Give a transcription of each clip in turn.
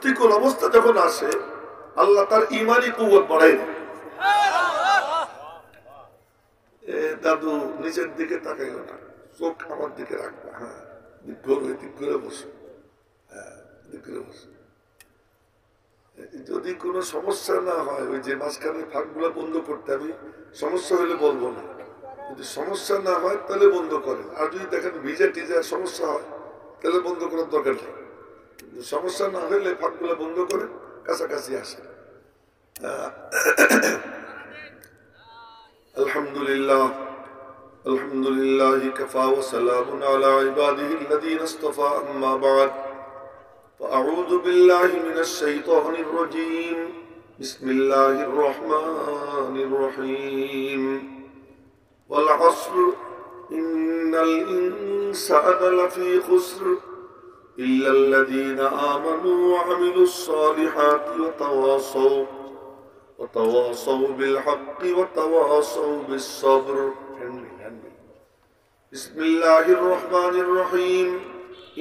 প্রতিকূল অবস্থা যখন আসে আল্লাহ তার ইমানি কুওয়াত বাড়ায় দেয়। দাদু নিচের দিকে তাকাইও না, চোখ আমার দিকে রাখবে, হ্যাঁ দিক করে বসো, হ্যাঁ দিক করে বসো। যদি কোনো সমস্যা না হয়, ওই যে মাঝখানে ফাঁকগুলো বন্ধ করতে, আমি সমস্যা হলে বলবো না, যদি সমস্যা না হয় তাহলে বন্ধ করেন। আর যদি দেখেন ভিজা টিজা সমস্যা হয় তাহলে বন্ধ করার দরকার নেই। সমস্যা না হলে ফাঁকগুলো বন্ধ করে কাছাকাছি আসে। আলহামদুলিল্লাহ আলহামদুলিল্লাহ কাফা ওয়া সালামুন আলা ইবাদিহি আল্লাযীনা ইসতাফা, আম্মা বা'দ। فأعوذ بالله من الشيطان الرجيم. بسم الله الرحمن الرحيم. والعصر إن الإنسان لفي خسر إلا الذين آمنوا وعملوا الصالحات وتواصوا بالحق وتواصوا بالصبر. بسم الله الرحمن الرحيم.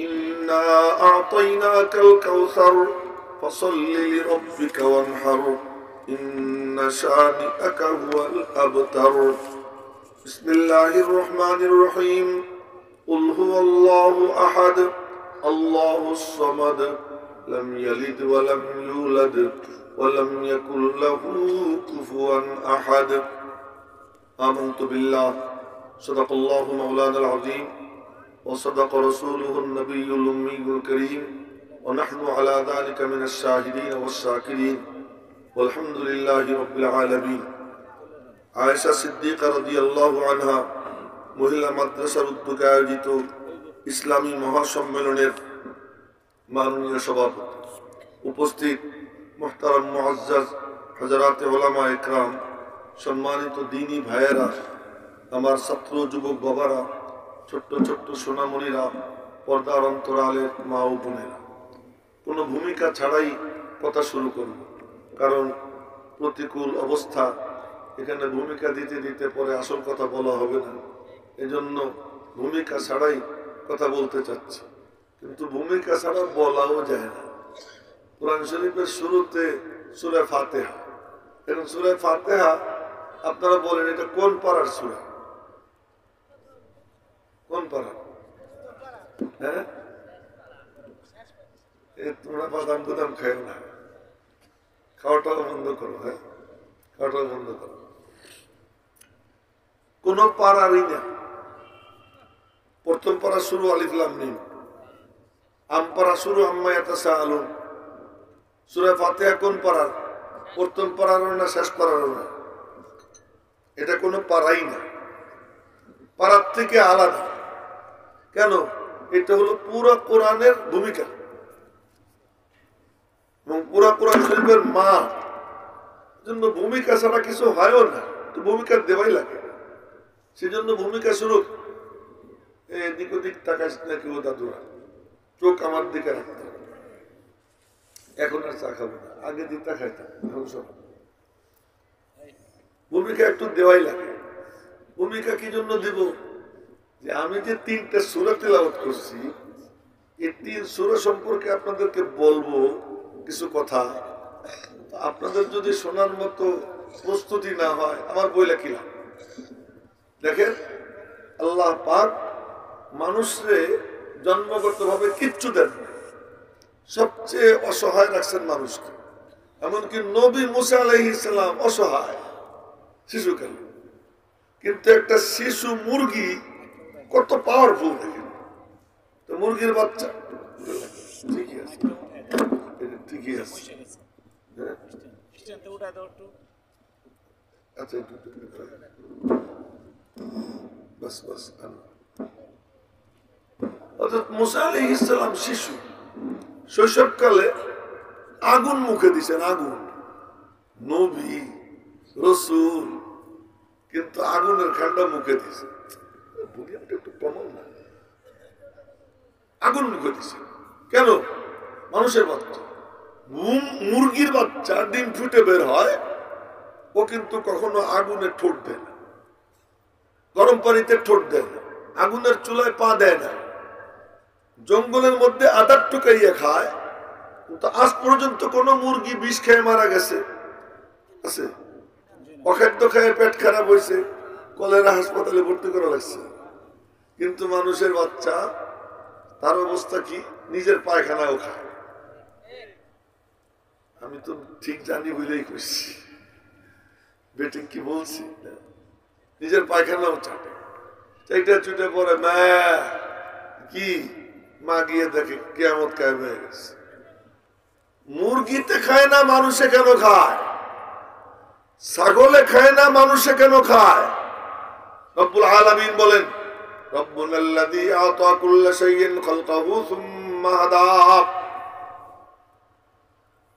إنا أعطيناك الكوثر فصل لربك وانحر إن شانئك هو الأبتر. بسم الله الرحمن الرحيم. قل هو الله أحد الله الصمد لم يلد ولم يولد ولم يكن له كفوا أحد. آمنت بالله صدق الله مولانا العظيم وصدق رسوله النبي الأمي الكريم ونحن على ذلك من الشاهدين والشاكرين والحمد لله رب العالمين. আয়েশা সিদ্দিকা রাদিয়াল্লাহু আনহা মহিলা মাদ্রাসার উদ্যোগে আয়োজিত ইসলামী মহাসম্মেলনের মাননীয় সভাপতি, উপস্থিত মুহতারাম মুআজ্জাজ হযরতে উলামা ইকরাম, সম্মানিত দ্বীনী ভাইয়েরা, আমার ছাত্র যুবক বাবারা, ছোট্ট ছোট্ট সোনামণিরা, পর্দার অন্তরালের মা ও বোনেরা, কোনো ভূমিকা ছাড়াই কথা শুরু করব, কারণ প্রতিকূল অবস্থা, এখানে ভূমিকা দিতে দিতে পরে আসল কথা বলা হবে না, এজন্য ভূমিকা ছাড়াই কথা বলতে চাচ্ছি। কিন্তু ভূমিকা ছাড়া বলাও যায় না। কোরআন শরীফের শুরুতে সূরা ফাতিহা, এখন সূরা ফাতিহা আপনারা বলেন এটা কোন পারার সূরা? কোন পারা? হ্যাঁ, তোমরা বাদাম গুদাম খাও না, খাওয়াটাও বন্ধ করো। হ্যাঁ, খাওয়াটাও বন্ধ করো। কোন পারারই না। প্রথম পারা শুরু আলিফ লাম মিম, আম পারা শুরু আম্মা ইয়াতাসাআলুন। সূরা ফাতিহা কোন পারার? প্রথম পারারও না, শেষ পারারও না। এটা কোনো পারাই না, পারার থেকে আলাদা। কেন? এটা হলো পুরো কোরআনের ভূমিকা এবং পুরো কোরআন শরীফের মা, জন্য ভূমিকা ছাড়া কিছু হয়ও না, তো ভূমিকা দেওয়াই লাগে। সেজন্য ভূমিকা শুরু এদিক ওদিক তাকাইস না কেউ দাদুরা, চোখ আমার দিকে রাখতে হবে। এখন আর চা খাবো না, আগে দিক তাকাইতাম, ভূমিকা একটু দেওয়াই লাগে। ভূমিকা কি জন্য দেব? যে আমি যে 3টা সূরা তেলাওয়াত করছি, এই 3 সূরা সম্পর্কে আপনাদেরকে বলবো কিছু কথা। আপনাদের যদি শোনার মতো প্রস্তুতি না হয়, আমার বইলা কি লাভ? দেখেন, আল্লাহ পাক মানুষরে জন্মগতভাবে কিচ্ছু দেন, সবচেয়ে অসহায় রাখছেন মানুষকে। এমনকি নবী মুসা আলাইহিস সালাম অসহায় শিশুকালে, কিন্তু একটা শিশু মুরগি কত পাওয়ারফুল দেখেন। তো মুরগির বাচ্চা ঠিকই আছে, ঠিকই আছে। আচ্ছা, বাস বাস। অর্থাৎ মুসা আলাইহিস সালাম শিশু, শৈশবকালে আগুন মুখে দিছেন, আগুন। নবী রাসূল, কিন্তু আগুনের খান্ডা মুখে দিছে। একটু কমাও না, আগুন মুখে দিছে কেন? মানুষের বাচ্চা, মুরগির বাচ্চা ডিম ফুটে বের হয়, ও কিন্তু কখনো আগুনে ঠোঁট দেয় না, গরম পানিতে ঠোঁট দেয় না, আগুনের চুলায় পা দেয় না, জঙ্গলের মধ্যে আদার টুকাইয়া খায়, তো আজ পর্যন্ত কোন মুরগি বিষ খেয়ে মারা গেছে আছে? অখাদ্য খেয়ে পেট খারাপ হয়েছে, কলেরা হাসপাতালে ভর্তি করা লাগছে। কিন্তু মানুষের বাচ্চা, তার অবস্থা কি? নিজের পায়খানাও খায়। আমি তো ঠিক জানি বলেই করছি, বেটিং কি বলছি, নিজের পায়খানাও চাটে, চাইটা চুটে পরে মা কি, মা গিয়ে দেখে কিয়ামত কায়েম হয়ে গেছে। মুরগিতে খায় না, মানুষে কেন খায়? ছাগলে খায় না, মানুষে কেন খায়? রব্বুল আলামিন বলেন, রব্বুনাল্লাযী আ'তা কুল্লা শাইইন খালকাহু সুম্মা হাদা।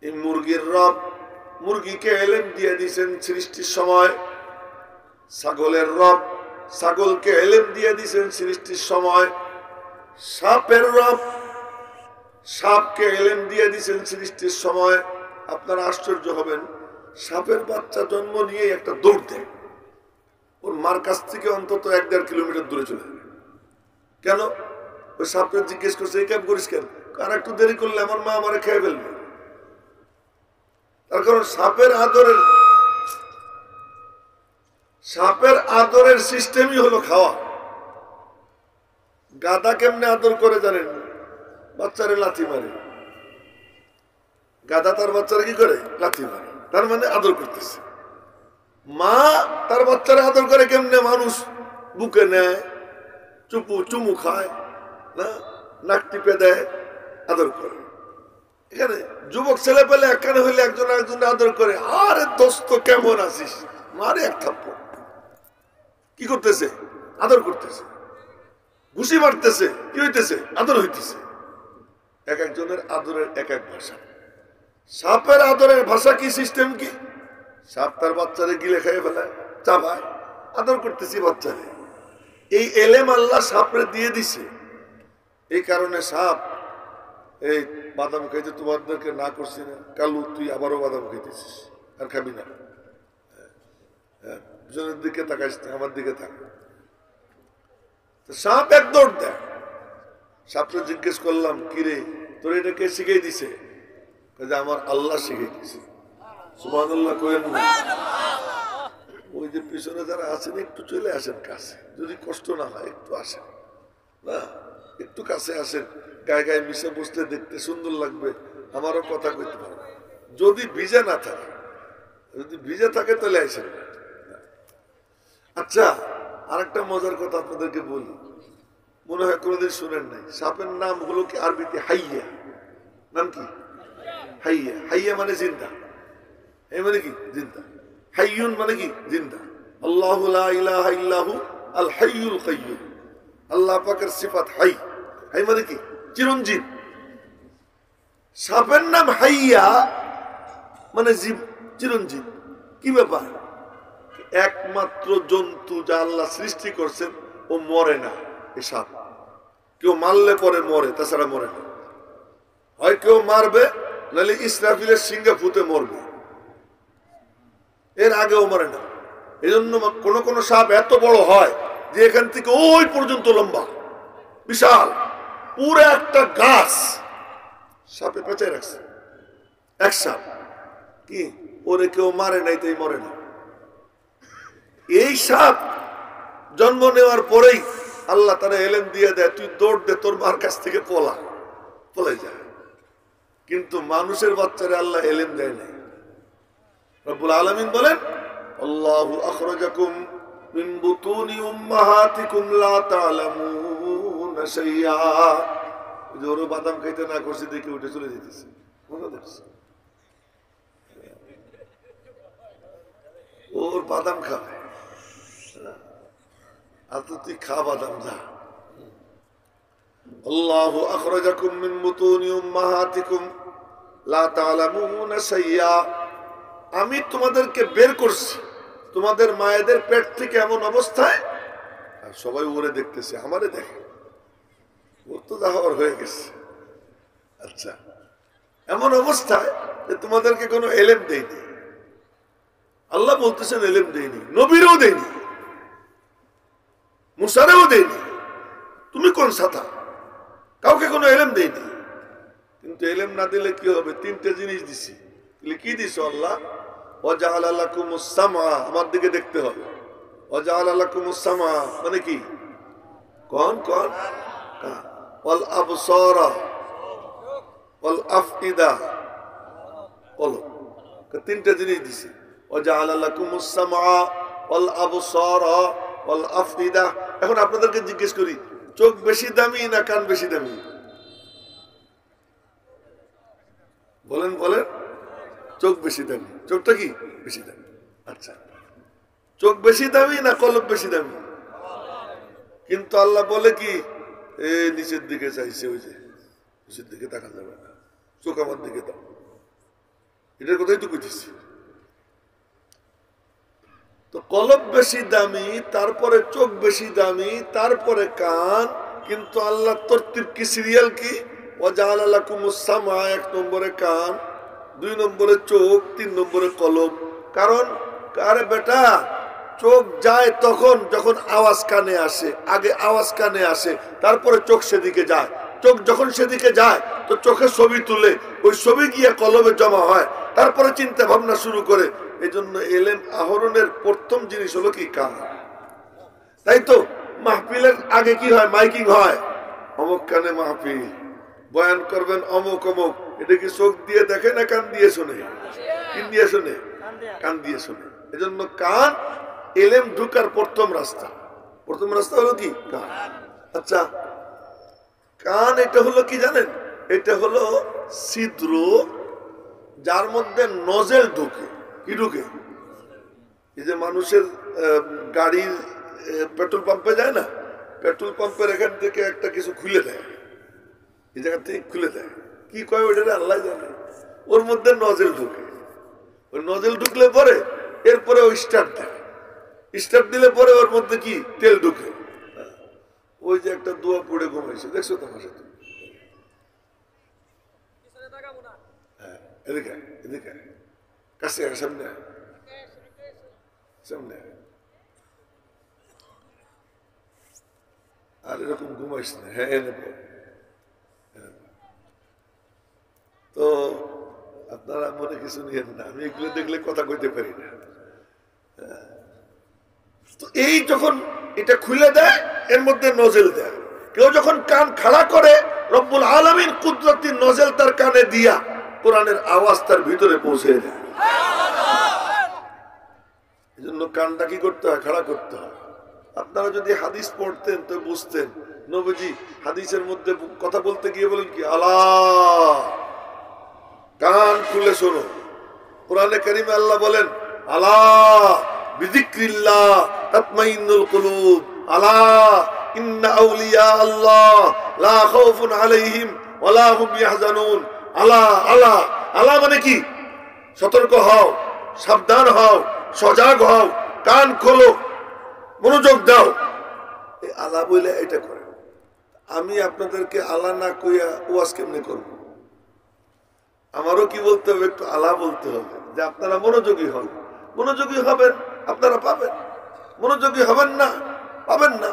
এই মুরগির রব মুরগিকে ইলম দিয়ে দিয়েছেন সৃষ্টির সময়। ছাগলের রব ছাগলকে ইলম দিয়ে দিয়েছেন সৃষ্টির সময়। সাপের রব সাপকে ইলম দিয়ে দিয়েছেন সৃষ্টির সময়। আপনারা আশ্চর্য হবেন, সাপের বাচ্চা জন্ম নিয়ে একটা দৌড় দেয়, ওর মার কাছ থেকে অন্তত 1-1.5 কিলোমিটার দূরে চলে যাবে। কেন? ওই সাপকে জিজ্ঞেস করছে, এই কাম করিস কেন? আর একটু দেরি করলে আমার মা আমারে খেয়ে ফেলবে। তার কারণ সাপের আদরের সিস্টেমই হলো খাওয়া। গাদা কেমনে আদর করে জানেন? বাচ্চারে লাথি মারে। গাদা তার বাচ্চারা কি করে? লাথি মারে, তার মানে আদর করতেছে। মা তার বাচ্চারা আদর করে কেমনে? মানুষ বুকে নেয়, চুমু খায় না, নাক টিপে দেয়, আদর করে। এখানে যুবক ছেলে পেলে একখানে হইলে একজন আরেকজন আদর করে, আরে দোস্ত কেমন আছিস, মারে এক থাপ্পড়। কি করতেছে? আদর করতেছে। ঘুষি মারতেছে, কি হইতেছে? আদর হইতেছে। এক একজনের আদরের এক এক ভাষা। সাপের আদরের ভাষা কি, সিস্টেম কি? সাপ তার বাচ্চারে গিলে খেয়ে ফেলায়, চাবায়, আদর করতেছি বাচ্চারে। এই এলেম আল্লাহ সাপরে দিয়ে দিছে। এই কারণে সাপ এই বাদাম খাইতে তোমাদেরকে না করছি না, কালু তুই আবারও বাদাম খাইতেছিস, আর খাবি না। পিছনের দিকে তাকাইস না, আমার দিকে থাক। সাপ এক দৌড় দেয়। সাপকে জিজ্ঞেস করলাম, কিরে তোর এটা কে শিখিয়ে দিছে? আমার আল্লাহ শিখিয়ে দিছে। সুবহানাল্লাহ কইেন না। ওই যে পিছনে যারা আছেন একটু চলে আসেন কাছে, যদি কষ্ট না হয় একটু আসেন না, একটু কাছে আসেন। গায়ে গায়ে মিশে বসতে দেখতে সুন্দর লাগবে, আমারও কথা কইতে পারবে। যদি ভিজা না থাকে, যদি ভিজা থাকে তাহলে আসেন। আচ্ছা, আরেকটা মজার কথা আপনাদেরকে বলি, মনে হয় কোনোদিন শুনেন নাই। সাপের নাম হলো কি আরবিতে হাইয়া। নাম কি? হাইয়া। হাইয়া মানে জিন্দা। এই মানে কি? জিন্দা। হাইয়ুন মানে কি? জিন্দা। আল্লাহু লা ইলাহা ইল্লাহু আল হাইয়ুল কাইয়্যুম। আল্লাহ পাকের সিফাত হাই। হাই মানে কি? চিরঞ্জীব। সাপের নাম হাইয়া মানে জীব, চিরঞ্জীব। কি ব্যাপার? একমাত্র জন্তু যা আল্লাহ সৃষ্টি করছেন ও মরে না। এ সাপ কেউ মারলে পরে মরে, তাছাড়া মরে না। হয় কেউ মারবে, নাহলে ইসরাফিলের সিংহে ফুটে মরবে, এর আগেও মরে না। এই জন্য কোন কোন সাপ এত বড় হয় যে এখান থেকে ওই পর্যন্ত লম্বা, বিশাল, পুরো একটা গাছ সাপে পেঁচায় রাখছে। এক সাপ কি, ওরে কেউ মারে নাই তাই মরে না। এই সাপ জন্ম নেওয়ার পরেই আল্লাহ তারা এলেম দিয়ে দেয়, তুই দৌড় দে, তোর মার কাছ থেকে পলাই যায়। কিন্তু মানুষের বাচ্চারে আল্লাহ এলেম দেয় নাই। রব্বুল আলামিন বলেন, আল্লাহু আখরাজাকুম মিন বুতুনি উম্মাহাতিকুম লা তা'লামুনা শাইআ। জোর বাদাম খাইতে না করছে দেখে উঠে চলে যেতেছে, মনে দেখছে ওর বাদাম খাবে। আর তুই খা বাদাম, যা। আল্লাহু আখরাজাকুম মিন বুতুনি উম্মাহাতিকুম লা তা'লামুনা শাইআ। আমি তোমাদেরকে বের করছি তোমাদের মায়েদের পেট থেকে এমন অবস্থায়, আর সবাই ওরে দেখতেছে, আমারে দেখে, ওর তো যাওয়ার হয়ে গেছে। আচ্ছা, এমন অবস্থায় যে তোমাদেরকে কোনো এলেম দেয়নি। আল্লাহ বলতেছেন এলেম দেয়নি, নবীরও দেয়নি, মুসারেও দেয়নি। তুমি কোন সাথা? কাউকে কোনো এলেম দেয়নি। কিন্তু এলেম না দিলে কি হবে? তিনটে জিনিস দিছি। কি দিছ আল্লাহ? ওয়াজআলা লাকুমুস সামআ, আমার দিকে দেখতে হবে। ওয়াজআলা লাকুমুস সামআ মানে কি? কোন কোন? ওয়াল আবসারা ওয়াল আফইদা, বলো। তিনটে জিনিস দিছি। ওয়াজআলা লাকুমুস সামআ ওয়াল আবসারা ওয়াল আফইদা। এখন আপনাদেরকে জিজ্ঞেস করি, চোখ বেশি দামি না কান বেশি দামি? বলেন বলেন। চোখ বেশি দামি। চোখটা কি বেশি দামি? আচ্ছা, চোখ বেশি দামি না কলব বেশি দামি? কিন্তু আল্লাহ বলে কি, এ নিচের দিকে চাইছে, ওই যে নিচের দিকে তাকান যাবে না, চোখ আমার দিকে দাও। এটার কথাই তো বুঝেছি। তো কলব বেশি দামি, তারপরে চোখ বেশি দামি, তারপরে কান। কিন্তু আল্লাহ তরতিব কি, সিরিয়াল কি? ওয়াজআলা লাকুমুস সামআ, 1 নম্বরে কান, 2 নম্বরে চোখ, 3 নম্বরে কলব। কারণ আরে বেটা, চোখ যায় তখন যখন আওয়াজ কানে আসে, আগে আওয়াজ কানে আসে, তারপরে চোখ সেদিকে যায়। চোখ যখন সেদিকে যায় তো চোখে ছবি তুলে, ওই ছবি গিয়ে কলবে জমা হয়, তারপরে চিন্তা ভাবনা শুরু করে। এই জন্য এলেম আহরণের প্রথম জিনিস হলো কি? কান। তাই তো মাহফিলের আগে কি হয়? মাইকিং হয়, অমুক কানে মাহফিল, বয়ান করবেন অমুক অমুক। এটা কি চোখ দিয়ে দেখে না কান দিয়ে শোনে? কি দিয়ে শোনে? কান দিয়ে শোনে। এজন্য কান এলেম ঢুকার প্রথম রাস্তা। প্রথম রাস্তা হলো কি? কান। আচ্ছা, কান এটা হলো কি জানেন? এটা হলো ছিদ্র, যার মধ্যে নজেল ঢুকে। কি ঢুকে? এই যে মানুষের গাড়ির পেট্রোল পাম্পে যায় না, পেট্রোল পাম্পের এখান থেকে একটা কিছু খুলে দেয়, এই জায়গা থেকে খুলে দেয়, কি কয় ওইটা আল্লাহ জানে। ওর মধ্যে নজেল ঢুকে। ওই নজেল ঢুকলে পরে এরপরে ওই স্টার্ট দেয়, স্টার্ট দিলে পরে ওর মধ্যে কি তেল ঢুকে। ওই যে একটা দোয়া পড়ে ঘুমাইছে, দেখছো তোমার সাথে? হ্যাঁ, এদিকে এদিকে কাছে সামনে সামনে। আর এরকম ঘুমাইস না। হ্যাঁ, তো আপনারা মনে কিছু নিয়েন না, আমি এগুলো দেখলে কথা কইতে পারি না। তো এই যখন এটা খুলে দেয়, এর মধ্যে নজেল দেয়। কেউ যখন কান খাড়া করে, রব্বুল আলামিন কুদরতি নজেল তার কানে দিয়া কোরআনের আওয়াজ তার ভিতরে পৌঁছে দেয়। এই জন্য কানটা কি করতে হয়? খাড়া করতে হয়। আপনারা যদি হাদিস পড়তেন তো বুঝতেন, নবীজি হাদিসের মধ্যে কথা বলতে গিয়ে বলেন কি, আল্লাহ কান খুলে শোনো। কোরআনে কারিমে আল্লাহ বলেন, আল্লাহ বিযিকরিল্লাহ তাতমাইন্নুল কুলুব, আল্লাহ ইন্না আউলিয়া আল্লাহ লা খাউফুন আলাইহিম ওয়া লা হুম ইয়াহজানুন। আল্লাহ আল্লাহ আল্লাহ মানে কি? সতর্ক হও, সাবধান হও, সজাগ হও, কান খোলো, মনোযোগ দাও। এই আল্লাহ বলে এটা করে। আমি আপনাদেরকে আল্লাহ না কইয়া ওয়াজ কেমনে করব? আমারও কি বলতে হবে? একটু আল্লাহ বলতে হবে, যে আপনারা মনোযোগী হন। মনোযোগী হবেন, আপনারা পাবেন। মনোযোগী হবেন না, পাবেন না।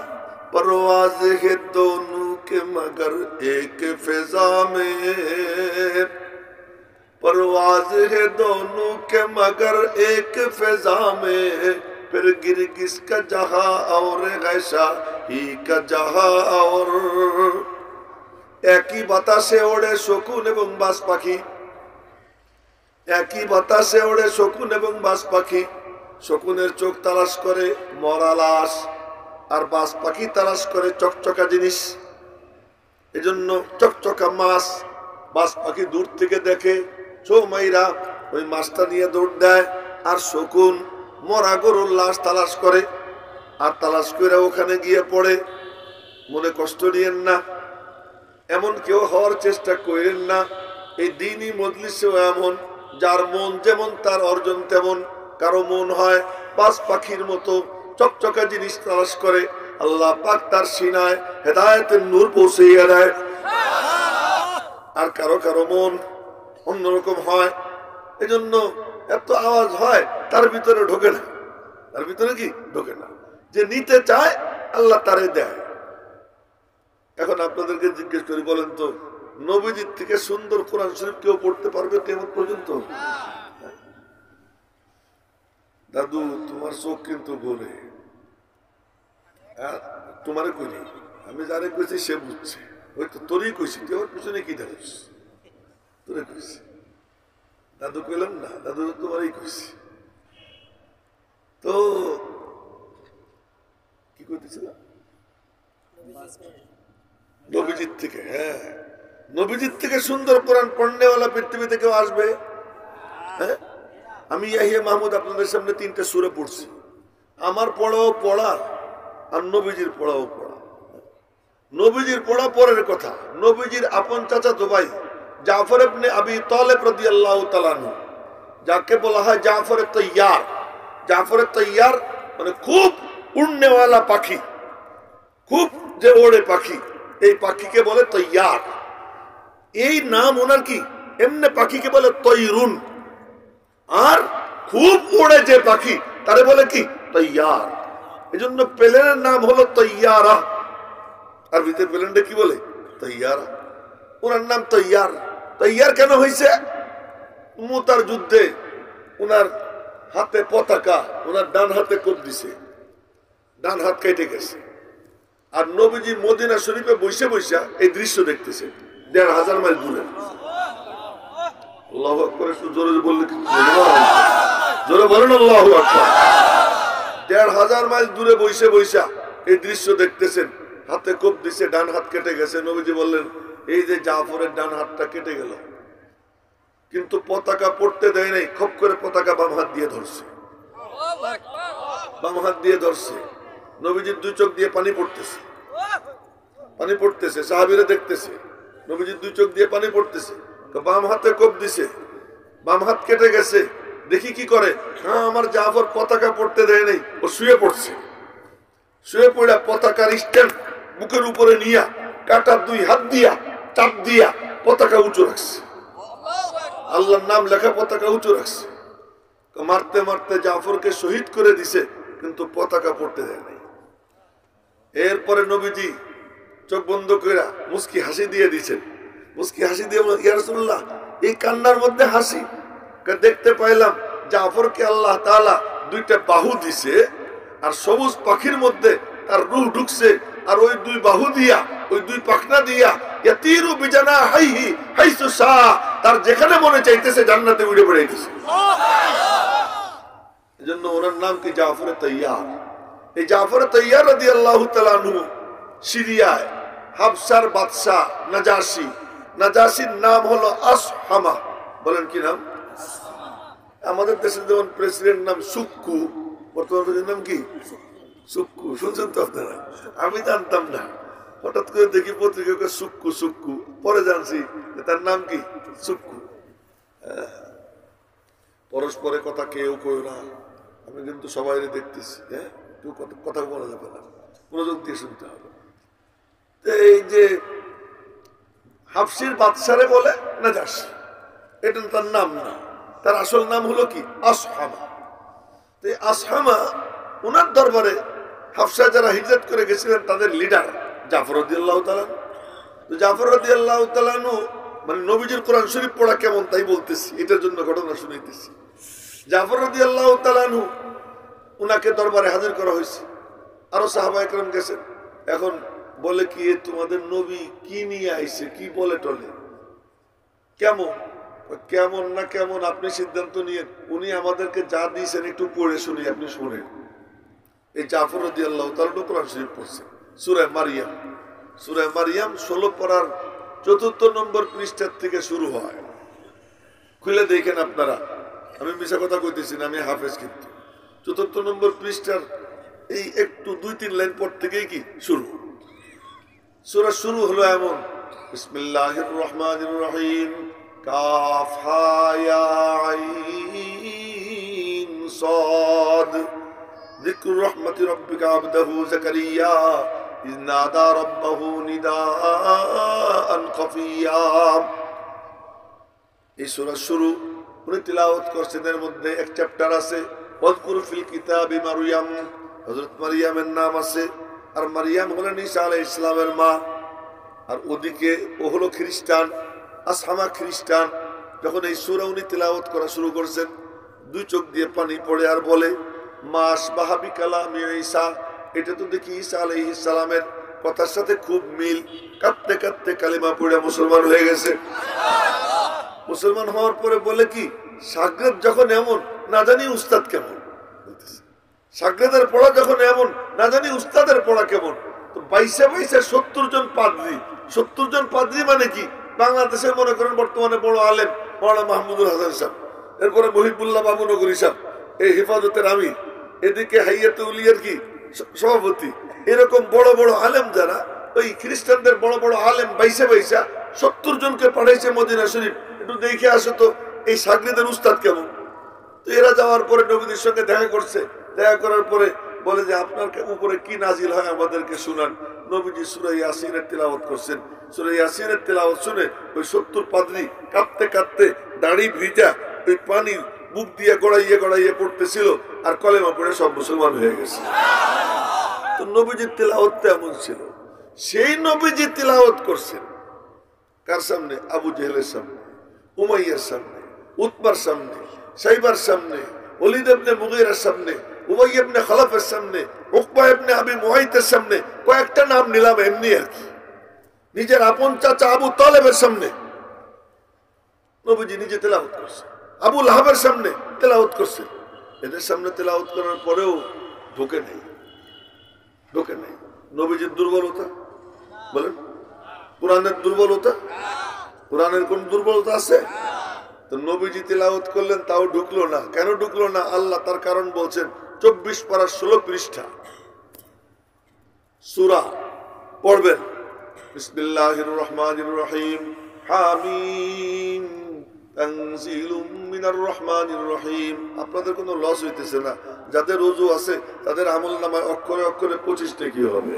परवाज है दोनों के मगर एक फिजा में, परवाज है दोनों के मगर एक फिजा में, फिर गिरगिस का जहां और गैसा ही का जहां और। একই বাতাসে ওড়ে শকুন এবং বাজ পাখি, একই বাতাসে ওড়ে শকুন এবং বাজ পাখি। শকুনের চোখ তালাশ করে মরা লাশ, আর বাজ পাখি তালাশ করে চকচকা জিনিস। এজন্য চকচকা মাছ বাজ পাখি দূর থেকে দেখে, ছো মাইরা ওই মাছটা নিয়ে দৌড় দেয়। আর শকুন মরা গরুর লাশ তালাশ করে, আর তালাশ করে ওখানে গিয়ে পড়ে। মনে কষ্ট নিয়েন না, এমন কেউ হওয়ার চেষ্টা করেন না। এই দিনই মজলিসেও এমন, যার মন যেমন তার অর্জন তেমন। কারো মন হয় বাজ পাখির মতো চকচকা জিনিস তালাশ করে, আল্লাহ পাক তার সিনায় হেদায়েতের নূর পৌঁছিয়ে দেয়। আর কারো কারো মন অন্যরকম হয়। এজন্য এত আওয়াজ হয়, তার ভিতরে ঢোকে না। তার ভিতরে কি ঢোকে না? যে নিতে চায় আল্লাহ তারে দেয়। এখন আপনাদেরকে জিজ্ঞেস করি, বলেন তো নবীজির থেকে সুন্দর কোরআন শরীফ কেউ পড়তে পারবে কিয়ামত পর্যন্ত? দাদু তোমার চোখ কিন্তু ঘোরে, তোমারে কইনি, আমি যারে কইছি সে বুঝছে, ওই তো তোরই কইছি, তুই আমার পিছনে কি দেখিস, তোরে কইছি। দাদু কইলাম না, দাদু তোমারই কইছি। তো কি করতেছিলাম? নবীজির থেকে, হ্যাঁ নবীজির থেকে সুন্দর কোরআন পড়নেওয়ালা পৃথিবীতে কেউ আসবে? হ্যাঁ, আমি ইয়াহিয়া মাহমুদ আপনাদের সামনে 3টে সূরা পড়ছি, আমার পড়াও পড়া আর নবীজির পড়াও পড়া। নবীজির পড়া পরের কথা, নবীজির আপন চাচাতো ভাই জাফর ইবনে আবি তালেব রাদিয়াল্লাহু তাআলা আনহু, যাকে বলা হয় জাফর তৈয়ার। জাফর তৈয়ার মানে খুব উড়নেওয়ালা পাখি, খুব যে ওড়ে পাখি, এই পাখিকে বলে তৈয়ার। এই নাম ওনার কি, এমনি পাখিকে বলে তৈরুন, আর খুব ওড়ে যে পাখি তারে বলে কি তৈয়ার। এই জন্য প্লেনের নাম হলো তৈয়ারা, আর ভিতরে প্লেনটা কি বলে তৈয়ারা, ওনার নাম তৈয়ার। তৈয়ার কেন হয়েছে? মুতার যুদ্ধে ওনার হাতে পতাকা, ওনার ডান হাতে কোপ দিছে, ডান হাত কেটে গেছে। আর নবীজি মদিনা শরীফে বসে বসে এই দৃশ্য দেখতেছে ১৫০০ মাইল দূরে। আল্লাহু আকবার, একটু জোরে বললে কি, জোরে বলেন আল্লাহু আকবার। ১৫০০ মাইল দূরে বসে বসে এই দৃশ্য দেখতেছেন, হাতে কোপ দিছে, ডান হাত কেটে গেছে। নবীজি বললেন এই যে জাফরের ডান হাতটা কেটে গেল, কিন্তু পতাকা পড়তে দেয় নাই, খপ করে পতাকা বাম হাত দিয়ে ধরছে, বাম হাত দিয়ে ধরছে। নবীজির 2 চোখ দিয়ে পানি পড়তেছে, পানি পড়তেছে, সাহাবীরা দেখতেছে নবীজির 2 চোখ দিয়ে পানি পড়তেছে। তো বাম হাতে কোপ দিছে, বাম হাত কেটে গেছে। দেখি কি করে, হ্যাঁ আমার জাফর পতাকা পড়তে দেয় নাই, ও শুয়ে পড়ছে। শুয়ে পড়া পতাকার স্ট্যান্ড বুকের উপরে নিয়া কাটা 2 হাত দিয়া চাপ দিয়া পতাকা উঁচু রাখছে, আল্লাহর নাম লেখা পতাকা উঁচু রাখছে। মারতে মারতে জাফরকে শহীদ করে দিছে, কিন্তু পতাকা পড়তে দেয় নাই। এরপরে নবীজি চোখ বন্ধ করে মুস্কি হাসি দিয়ে দিচ্ছেন, মুস্কি হাসি দিয়ে ইয়া রাসূলুল্লাহ এই কান্নার মধ্যে হাসি, দেখতে পাইলাম জাফরকে আল্লাহ তাআলা 2টা বাহু দিছে, আর সবুজ পাখির মধ্যে তার রূহ ঢুকছে, আর ওই 2 বাহু দিয়া, ওই 2 পাখনা দিয়া ইয়াতিরু বিজানাহিহি হাইসু শা, তার যেখানে মনে চাইতেছে জান্নাতে উড়ে বেড়াইতেছে। এজন্য ওনার নাম কি জাফর তৈয়ার। এই জাফর তৈয়ার রাদিয়াল্লাহু তাআলা আনহু সিরিয়ায় হাবশার বাদশা নাজাশি, নাজাশির নাম হলো আসহামা। বলেন কি নাম? আমাদের দেশের যেমন প্রেসিডেন্ট নাম সুক্কু, বর্তমান নাম কি সুক্কু, শুনছেন তো আপনারা? আমি জানতাম না, হঠাৎ করে দেখি পত্রিকা সুক্কু সুক্কু, পরে জানছি তার নাম কি সুক্কু। পরস্পরে কথা কেউ কই না, আমি কিন্তু সবাই দেখতেছি, হ্যাঁ কেউ কথা বলা যাবে না, মনোযোগ দিয়ে শুনতে হবে। এই যে হাবশির বাদশারে বলে নাজাশি, এটা তার নাম না, তার আসল নাম হলো কি আসহামা। তো এই আসহামা ওনার দরবারে হাবশা যারা হিজরত করে গেছিলেন তাদের লিডার জাফর রাদিয়াল্লাহু তাআলা। তো জাফর রাদিয়াল্লাহু তাআলা মানে নবীজির কোরআন শরীফ পড়া কেমন তাই বলতেছি, এটার জন্য ঘটনা শুনাইতেছি। জাফর রাদিয়াল্লাহু তাআলা উনাকে দরবারে হাজির করা হয়েছে, আরো সাহাবায়ে কেরাম গেছেন। এখন বলে কি তোমাদের নবী কি নিয়ে আইছে, কি বলে টলে, কেমন কেমন না কেমন আপনি সিদ্ধান্ত নিয়ে, উনি আমাদেরকে যা দিয়েছেন একটু পড়ে শুনি, আপনি শুনেন। এই জাফর রাদিয়াল্লাহু তাআলা কোরআন শরীফ পড়ছেন সূরা মারিয়াম। সূরা মারিয়াম 16 পারার 4 নম্বর পৃষ্ঠার থেকে শুরু হয়, খুলে দেখেন আপনারা। আমি মিছা কথা কইতেছি না, আমি হাফেজ। কিন্তু 4 নম্বর পৃষ্ঠার এই একটু 2-3 লাইন পর থেকেই কি শুরু। সূরা শুরু হলো এমন, বিসমিল্লাহির রহমানির রহিম, কাফ হা ইয়া আইন সাদ, যিকরু রাহমাতি রাব্বিকা আবদাহু যাকারিয়া ইয নাদা রাব্বাহু নিদাআন খাফিয়া। এই সূরা শুরু উনি তিলাওয়াত করছেন। এর মধ্যে এক চ্যাপ্টার আছে ওয়াজকুর ফিল কিতাবি মারইয়াম, হযরত মারইয়ামের নাম আছে। আর মারইয়াম হলেন ঈসা আলাইহিস সালামের মা। আর ওদিকে ও হলো খ্রিস্টান, আসহামা খ্রিস্টান। যখন এই সূরা উনি তিলাওয়াত করা শুরু করছেন, দুই চোখ দিয়ে পানি পড়ে আর বলে, মাস বাহাবি কালাম ঈসা, এটা তো দেখি ঈসা আলাইহিস সালামের কথার সাথে খুব মিল। কাঁদতে কাঁদতে কালিমা পড়ে মুসলমান হয়ে গেছে। মুসলমান হওয়ার পরে বলে কি, শাগরেদ যখন এমন, না জানি উস্তাদ কেমন। শাগরেদের পড়া যখন এমন, না জানি উস্তাদের পড়া কেমন। তো 70 জন পাদ্রী। 70 জন পাদ্রী মানে কি, বাংলাদেশের মনে করেন বর্তমানে বড় আলেম মাওলানা মাহমুদুল হাসান সাহেব, এরপরে মহিবুল্লাহ বাবুনগরী সাহেব, এই হেফাজতের আমির, এদিকে হাইয়াতে উলিয়ার কি সভাপতি, এরকম বড় বড় আলেম যারা, ওই খ্রিস্টানদের বড় বড় আলেম 70 জনকে পাঠাইছে মদিনা শরীফ, একটু দেখে আসো তো এই শাগরেদের উস্তাদ কেমন। তো এরা যাওয়ার পরে নবীদের সঙ্গে দেখা করছে। দেখা করার পরে বলে যে আপনার উপরে কি নাজিল হয় আমাদেরকে শুনান। নবীজি সূরা ইয়াসিনের তিলাওয়াত করছেন। সূরা ইয়াসিনের তিলাওয়াত শুনে ওই 70 পাদ্রী কাঁদতে কাঁদতে দাড়ি ভিজা ওই পানি বুক দিয়ে গড়াইয়ে গড়াইয়ে পড়তেছিল, আর কলেমা পড়ে সব মুসলমান হয়ে গেছে। তো নবীজির তিলাওয়াত এমন ছিল। সেই নবীজি তিলাওয়াত করছেন কার সামনে? আবু জেহেলের সামনে, উমাইয়ার সামনে, উতবার সামনে, সাইবার সামনে, ওলীদ ইবনে মুগীরার সামনে, উমাইয়া ইবনে খালাফের সামনে, উকবা ইবনে আবি মুআইতের সামনে। কয়েকটা নাম নিলাম এমনি আর কি। নিজের আপন চাচা আবু তালেবের সামনে নবীজি নিজে তেলাওয়াত করছেন। আবু লাহাবের সামনে তেলাওয়াত করছেন। এদের সামনে তেলাওয়াত করার পরেও ঢোকে নেই। নবীজির দুর্বলতা বলেন, কোরআনের দুর্বলতা? কোরআনের কোন দুর্বলতা আছে? তো নবীজি তিলাওয়াত করলেন, তাও ঢুকলো না। কেন ঢুকলো না? আল্লাহ তার কারণ বলছেন। 24 পারা 16 পৃষ্ঠা সূরা পড়বেন। বিসমিল্লাহির রহমানির রহিম। হামিম তানজিলুম মিনার রহমানির রহিম। আপনাদের কোনো লস হইতেছে না। যাদের ওযু আছে তাদের আমলনামায় অক্ষরে অক্ষরে 25 নেকি হবে।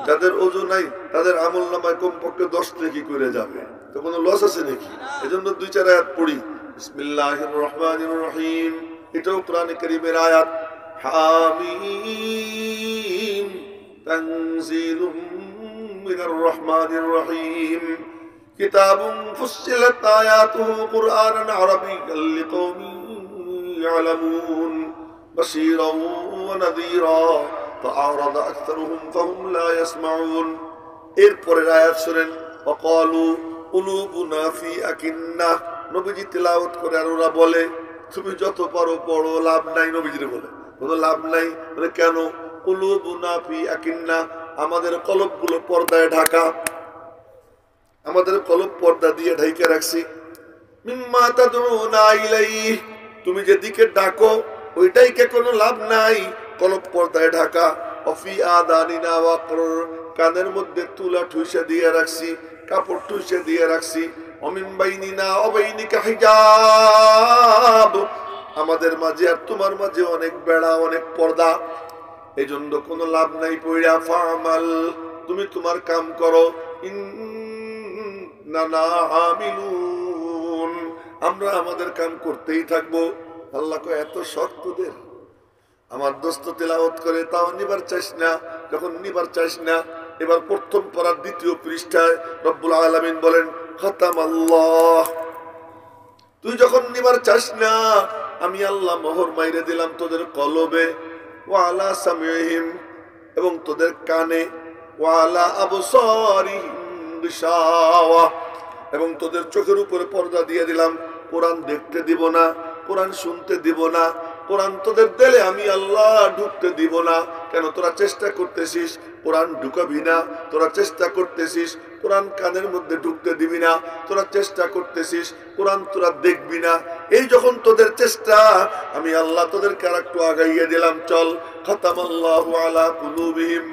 যাদের ওযু নাই তাদের আমলনামায় কমপক্ষে 10 নেকি করে যাবে। তো কোনো লস আছে নাকি? এজন্য 2-4 আয়াত পড়ি। বিসমিল্লাহির রহমানির রহিম, এটাও কোরআনে কারীমের আয়াত। হামিম তানজিলুম মিনার রহমানির রহিম, কিতাবুন ফুসসিলাত আয়াতুহু কুরআনান আরাবিয়্যান লিকাওমিন ইয়ালামুন বাশীরান ওয়া নাযীরা ফাআরাদা আকসারুহুম ফাহুম লা ইয়াসমাউন। এরপরের আয়াত শুনেন। ওয়াকালু কুলুবুনা ফি আকিন্নাহ। নবীজি তিলাওয়াত করে আর ওরা বলে তুমি যত পারো পড়ো, লাভ নাই। নবীজির বলে কোনো লাভ নাই। বলে কেন? কুলুবুনা ফি আকিন্নাহ, আমাদের কলবগুলো পর্দায় ঢাকা। আমাদের কলব পর্দা দিয়ে ঢেকে রাখছি। মিম্মা তাদউনা ইলাইহি, তুমি যেদিকে ডাকো ওইটাই কে কোনো লাভ নাই, কলব পর্দায় ঢাকা। অফি আদানিনা ওয়াকর, কানের মধ্যে তুলা ঠুইসা দিয়ে রাখছি, কাপড় ঠুইসা দিয়ে রাখছি। অমিন বাইনিনা অবাইনিকা হিজাব, আমাদের মাঝে আর তোমার মাঝে অনেক বেড়া, অনেক পর্দা। এই জন্য কোনো লাভ নাই পইড়া। ফামাল, তুমি তোমার কাম করো। ইন্নানা আমিলুন, আমরা আমাদের কাম করতেই থাকবো। আল্লাহ কয় এত শখ তোদের? আমার দোস্ত তেলাওয়াত করে তাও নিবার চাইস না। যখন নিবার চাইস না, এবার প্রথম পড়ার 2য় পৃষ্ঠায় রব্বুল আলামিন বলেন খাতামাল্লাহ, তুই যখন নিবার চাস না, আমি আল্লাহ মোহর মাইরে দিলাম তোদের কলবে, ওয়া আলা সামিহিম, এবং তোদের কানে, ওয়া আলা আবসারিহিম গিশাওয়া, এবং তোদের চোখের উপরে পর্দা দিয়ে দিলাম। কোরআন দেখতে দিব না, কোরআন শুনতে দিব না, কোরআন তোদের দিলে আমি আল্লাহ ঢুকতে দিব না। কেন? তোরা চেষ্টা করতেছিস কোরআন ঢুকাবি না, তোরা চেষ্টা করতেছিস কোরআন কানের মধ্যে ঢুকতে দিবি না, তোরা চেষ্টা করতেছিস কোরআন তোরা দেখবি না। এই যখন তোদের চেষ্টা, আমি আল্লাহ তোদেরকে আর একটু আগাইয়ে দিলাম। চল, খাতামাল্লাহু আলা কুলুবিহিম,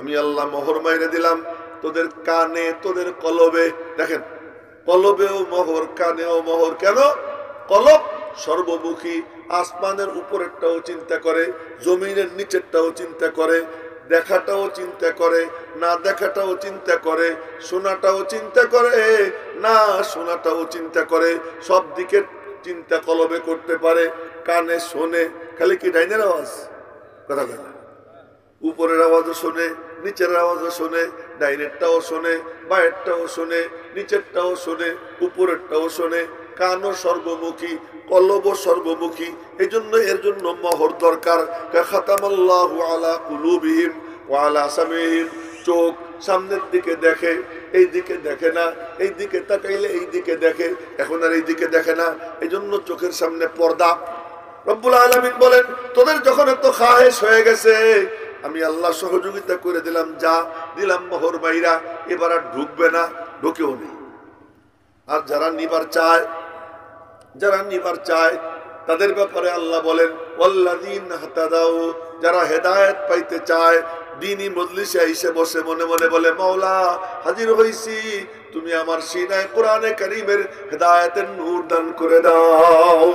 আমি আল্লাহ মোহর মাইরে দিলাম তোদের কানে, তোদের কলবে। দেখেন, কলবেও মোহর, কানেও মোহর। কেন? কলব সর্বমুখী, আসমানের উপরেরটাও চিন্তা করে, জমিনের নিচেরটাও চিন্তা করে, দেখাটাও চিন্তা করে, না দেখাটাও চিন্তা করে, শোনাটাও চিন্তা করে, না শোনাটাও চিন্তা করে। সব দিকের চিন্তা কলবে করতে পারে। কানে শোনে, খালি কি ডাইনের আওয়াজ? কথা বলে, উপরের আওয়াজও শোনে, নিচের আওয়াজও শোনে, ডাইনেরটাও শোনে, বায়েরটাও শোনে, নিচেরটাও শোনে, উপরেরটাও শোনে, কানও স্বর্গমুখী, কলবও স্বর্গমুখী। এই জন্য এর জন্য মোহর দরকার। খাতামাল্লাহু আলা কুলুবিহিম ওয়া আলা সামিহিম। চোখ সামনের দিকে দেখে, এই দিকে দেখে না, এই দিকে তাকাইলে এই দিকে দেখে, এখন আর এই দিকে দেখে না, এই জন্য চোখের সামনে পর্দা। রব্বুল আলামিন বলেন, তোদের যখন এত খাহেশ হয়ে গেছে, আমি আল্লাহ সহযোগিতা করে দিলাম, যা দিলাম মোহর বাইরা, এবার আর ঢুকবে না, ঢুকেও নেই। আর যারা নিবার চায়, যারা নিবার চায় তাদের ব্যাপারে আল্লাহ বলেন, ওয়াল্লাযীনা হাতাদাউ, যারা হেদায়েত পাইতে চায়, দ্বীনি মজলিসে এসে বসে মনে মনে বলে, মাওলা হাজির হইছি, তুমি আমার সিনায় কোরআনে কারীমের হেদায়েতের নূর দান করে দাও।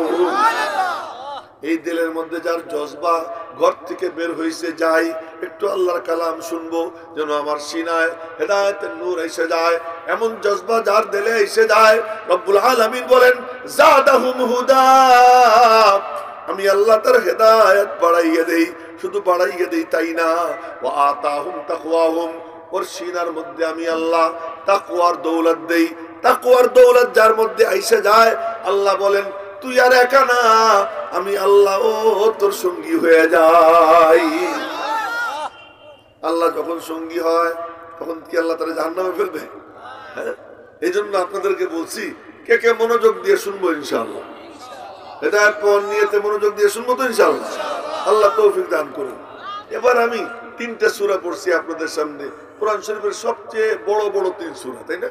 এই দিলের মধ্যে যার জজবা ঘর থেকে বের হইছে, যাই একটু আল্লাহর কালাম শুনবো, যেন আমার সিনায় হেদায়েতের নূর এসে যায়, এমন জজবা যার দিলে এসে যায়, রব্বুল আলামিন বলেন, যাদাহুম হুদা, আমি আল্লাহ তার হেদায়েত বাড়াইয়ে দেই। শুধু বাড়াইয়ে দেই তাই না, ওয়া আতাহুম তাকওয়াহুম, ওর সিনার মধ্যে আমি আল্লাহ তাকওয়ার দৌলত দেই। তাকওয়ার দৌলত যার মধ্যে আইসে যায়, আল্লাহ বলেন, তুই আর একা না, আমি আল্লাহ ও তোর সঙ্গী হয়ে যাই। আল্লাহ যখন সঙ্গী হয়, তখন কি আল্লাহ তারা জাহান্নামে ফেলবে? হ্যাঁ, এই জন্য আপনাদেরকে বলছি, কে কে মনোযোগ দিয়ে শুনবো ইনশাআল্লাহ, হেদায়েত পাওয়ার নিয়তে মনোযোগ দিয়ে শুনবো তো ইনশাআল্লাহ। আল্লাহ তৌফিক দান করুন। এবার আমি 3টা সূরা পড়ছি আপনাদের সামনে, কোরআন শরীফের সবচেয়ে বড় বড় 3 সূরা, তাই না?